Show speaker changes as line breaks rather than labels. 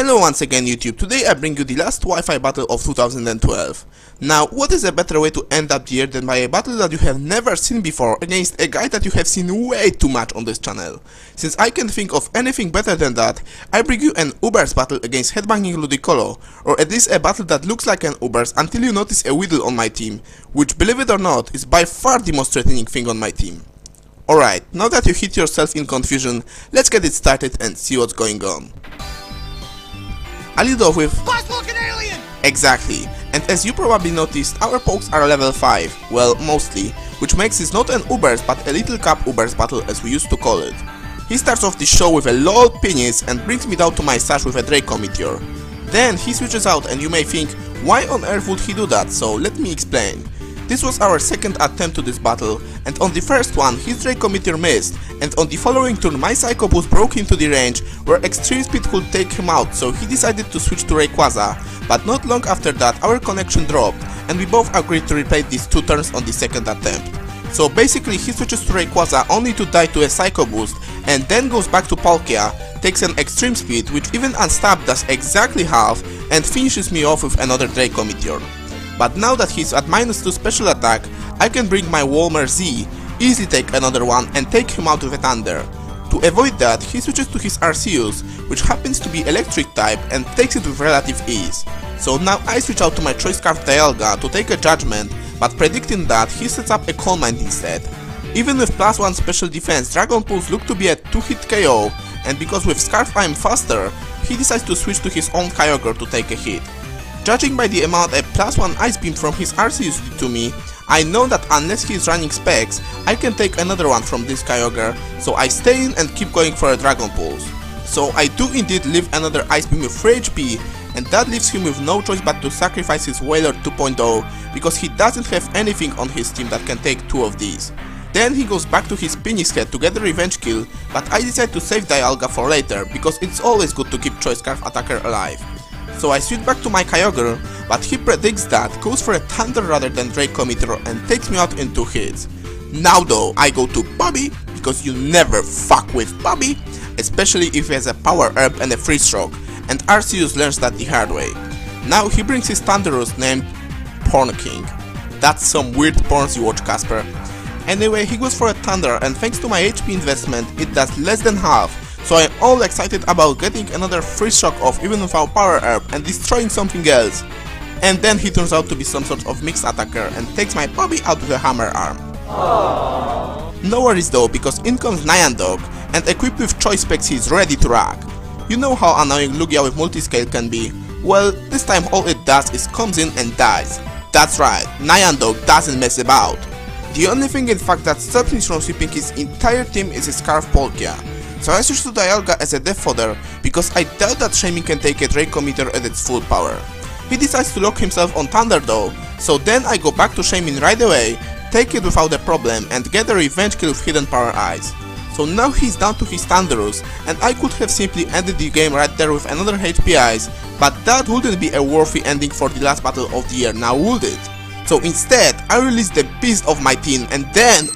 Hello once again YouTube, today I bring you the last Wi-Fi battle of 2012. Now, what is a better way to end up the year than by a battle that you have never seen before against a guy that you have seen way too much on this channel. Since I can't think of anything better than that, I bring you an Ubers battle against HeadbangingLudicolo, or at least a battle that looks like an Ubers until you notice a Whittle on my team, which, believe it or not, is by far the most threatening thing on my team. Alright, now that you hit yourself in confusion, let's get it started and see what's going on. I lead off with
Boss-looking alien!
Exactly, and as you probably noticed, our pokes are level 5, well, mostly, which makes this not an Ubers but a little Cap Ubers battle as we used to call it. He starts off the show with a LOL penis and brings me down to my stash with a Draco Meteor. Then he switches out and you may think, why on earth would he do that, so let me explain. This was our second attempt to this battle, and on the first one his Draco Meteor missed, and on the following turn my Psycho Boost broke into the range where Extreme Speed could take him out, so he decided to switch to Rayquaza, but not long after that our connection dropped, and we both agreed to replay these two turns on the second attempt. So basically he switches to Rayquaza only to die to a Psycho Boost, and then goes back to Palkia, takes an Extreme Speed which even unstabbed does exactly half, and finishes me off with another Draco Meteor. But now that he's at -2 special attack, I can bring my Walmer Z, easily take another one and take him out with a Thunder. To avoid that, he switches to his Arceus, which happens to be electric type and takes it with relative ease. So now I switch out to my Choice Scarf Dialga to take a Judgment, but predicting that, he sets up a Calm Mind instead. Even with +1 special defense, Dragon Pulse looked to be a 2-hit KO, and because with Scarf I'm faster, he decides to switch to his own Kyogre to take a hit. Judging by the amount a +1 Ice Beam from his Arceus did to me, I know that unless he is running Specs, I can take another one from this Kyogre, so I stay in and keep going for a Dragon Pulse. So I do indeed leave another Ice Beam with 3 HP, and that leaves him with no choice but to sacrifice his Wailord 2.0, because he doesn't have anything on his team that can take 2 of these. Then he goes back to his Penis Head to get a revenge kill, but I decide to save Dialga for later, because it's always good to keep Choice Scarf attacker alive. So I switch back to my Kyogre, but he predicts that, goes for a Thunder rather than Draco Meteor and takes me out in 2 hits. Now though, I go to Bobby, because you never fuck with Bobby, especially if he has a Power Herb and a Freeze Shock, and Arceus learns that the hard way. Now he brings his Thunderous named Porn King. That's some weird porns you watch, Casper. Anyway, he goes for a Thunder, and thanks to my HP investment, it does less than half. So I'm all excited about getting another Freeze Shock off even without Power Herb and destroying something else. And then he turns out to be some sort of mixed attacker and takes my Bobby out with a Hammer Arm. Aww. No worries though, because in comes Niantic, and equipped with Choice Specs he's ready to rock. You know how annoying Lugia with Multiscale can be? Well, this time all it does is comes in and dies. That's right, Niantic doesn't mess about. The only thing in fact that stops me from sweeping his entire team is his Scarf Palkia. So I switch to Dialga as a death fodder, because I doubt that Shaming can take a Draco Meteor at its full power. He decides to lock himself on Thunder though, so then I go back to Shaming right away, take it without a problem and get a revenge kill with Hidden Power Eyes. So now he's down to his Thunderous, and I could have simply ended the game right there with another HP Eyes, but that wouldn't be a worthy ending for the last battle of the year, now would it? So instead, I release the beast of my team, and then